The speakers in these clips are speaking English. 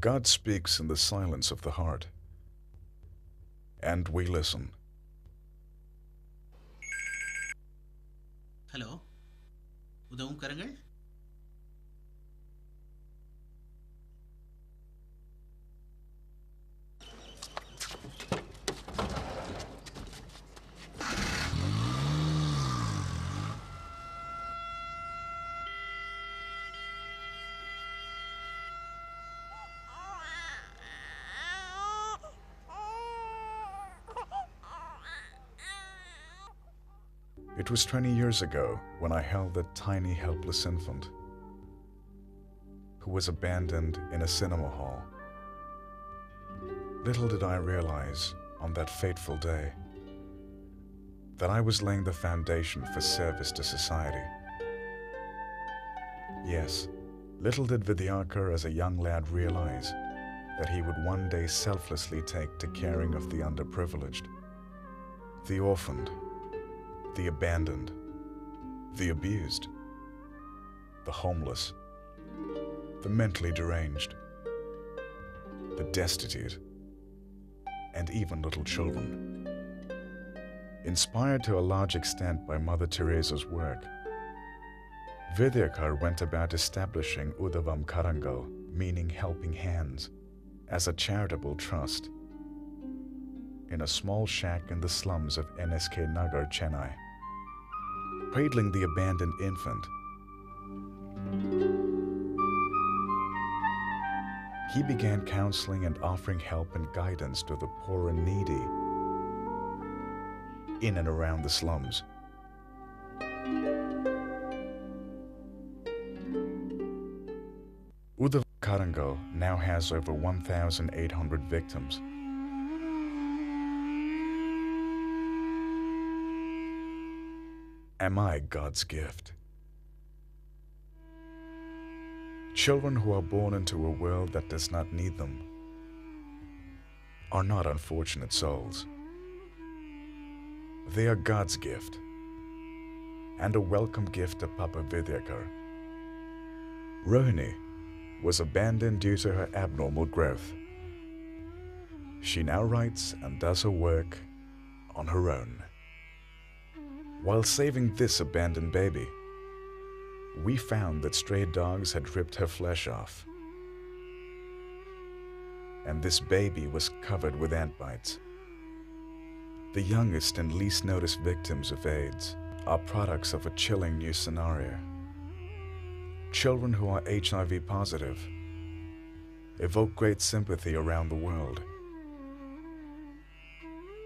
God speaks in the silence of the heart, and we listen. Hello, Udavum Karangal. It was 20 years ago when I held that tiny, helpless infant who was abandoned in a cinema hall. Little did I realize on that fateful day that I was laying the foundation for service to society. Yes, little did Vidyakar as a young lad realize that he would one day selflessly take to caring of the underprivileged, the orphaned, the abandoned, the abused, the homeless, the mentally deranged, the destitute, and even little children. Inspired to a large extent by Mother Teresa's work, Vidyakar went about establishing Udavum Karangal, meaning helping hands, as a charitable trust in a small shack in the slums of NSK Nagar, Chennai. Cradling the abandoned infant, he began counseling and offering help and guidance to the poor and needy in and around the slums. Udavum Karangal now has over 1,800 victims. Am I God's gift? Children who are born into a world that does not need them are not unfortunate souls. They are God's gift, and a welcome gift to Papa Vidyakar. Rohini was abandoned due to her abnormal growth. She now writes and does her work on her own. While saving this abandoned baby, we found that stray dogs had ripped her flesh off, and this baby was covered with ant bites. The youngest and least noticed victims of AIDS are products of a chilling new scenario. Children who are HIV positive evoke great sympathy around the world.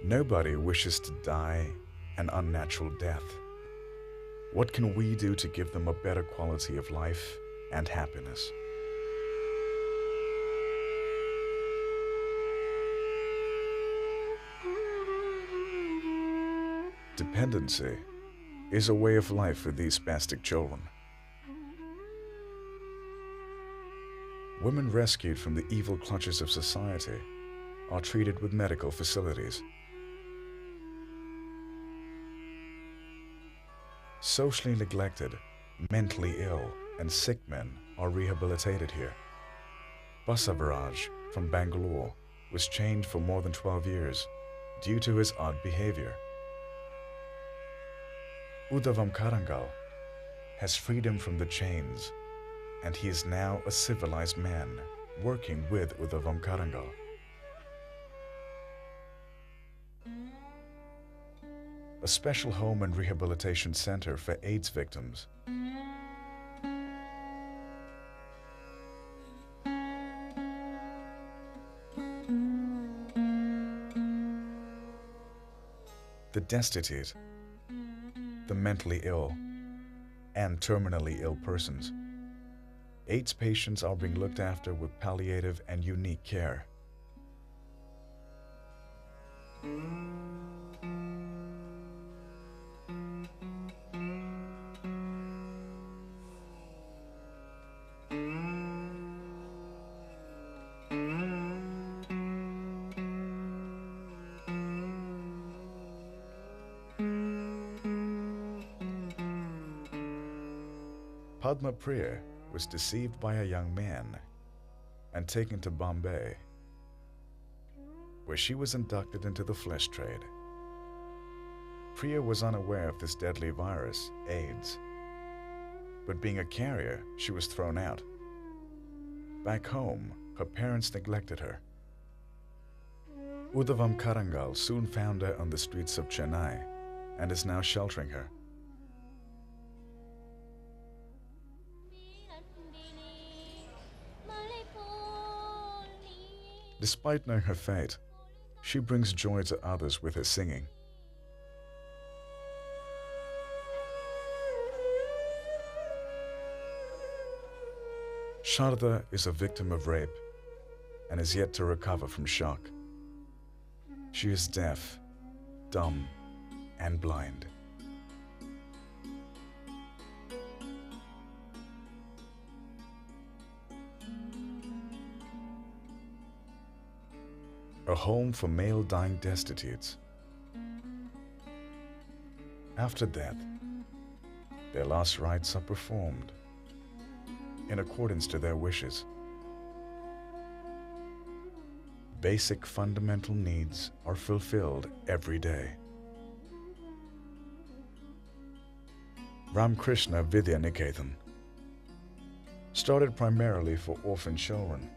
Nobody wishes to die an unnatural death. What can we do to give them a better quality of life and happiness? Dependency is a way of life for these spastic children. Women rescued from the evil clutches of society are treated with medical facilities. Socially neglected, mentally ill, and sick men are rehabilitated here. Basavaraj from Bangalore was chained for more than 12 years due to his odd behavior. Udavum Karangal has freedom from the chains, and he is now a civilized man working with Udavum Karangal. A special home and rehabilitation center for AIDS victims. The destitute, the mentally ill, and terminally ill persons. AIDS patients are being looked after with palliative and unique care. Padma Priya was deceived by a young man and taken to Bombay, where she was inducted into the flesh trade. Priya was unaware of this deadly virus, AIDS, but being a carrier, she was thrown out. Back home, her parents neglected her. Udavum Karangal soon found her on the streets of Chennai and is now sheltering her. Despite knowing her fate, she brings joy to others with her singing. Sharda is a victim of rape and is yet to recover from shock. She is deaf, dumb, and blind. A home for male dying destitutes. After death, their last rites are performed in accordance to their wishes. Basic fundamental needs are fulfilled every day. Ramkrishna Vidya Niketan started primarily for orphan children.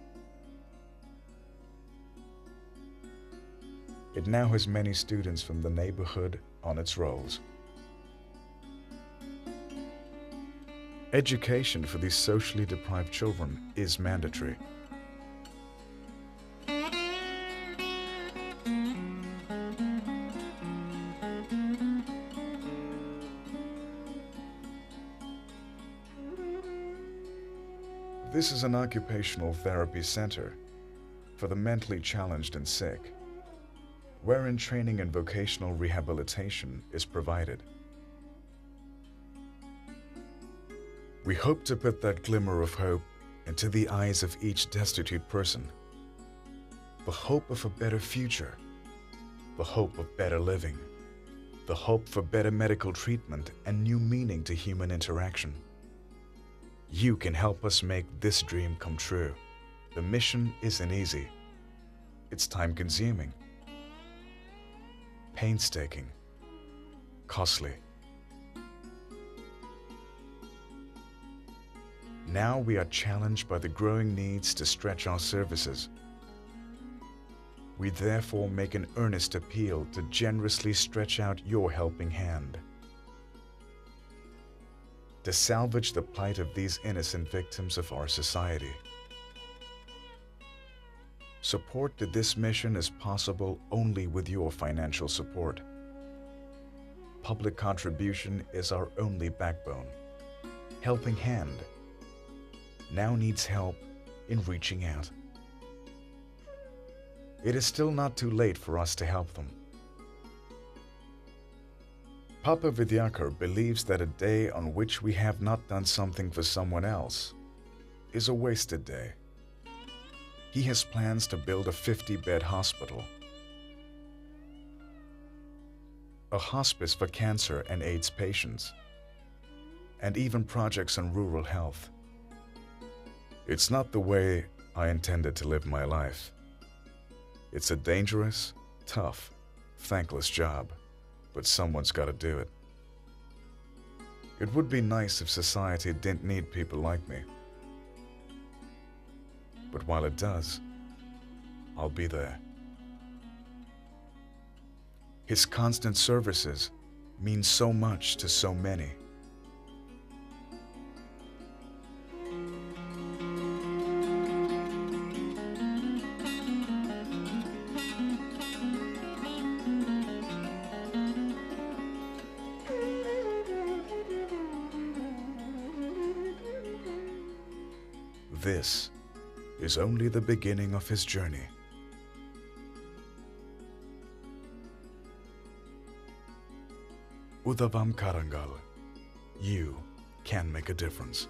It now has many students from the neighborhood on its rolls. Education for these socially deprived children is mandatory. This is an occupational therapy center for the mentally challenged and sick, wherein training and vocational rehabilitation is provided. We hope to put that glimmer of hope into the eyes of each destitute person. The hope of a better future, the hope of better living, the hope for better medical treatment and new meaning to human interaction. You can help us make this dream come true. The mission isn't easy. It's time-consuming, painstaking, costly. Now we are challenged by the growing needs to stretch our services. We therefore make an earnest appeal to generously stretch out your helping hand, to salvage the plight of these innocent victims of our society. Support to this mission is possible only with your financial support. Public contribution is our only backbone. Helping Hand now needs help in reaching out. It is still not too late for us to help them. Papa Vidyakar believes that a day on which we have not done something for someone else is a wasted day. He has plans to build a 50-bed hospital, a hospice for cancer and AIDS patients, and even projects on rural health. It's not the way I intended to live my life. It's a dangerous, tough, thankless job, but someone's got to do it. It would be nice if society didn't need people like me. But while it does, I'll be there. His constant services mean so much to so many. This is only the beginning of his journey. Udavum Karangal, you can make a difference.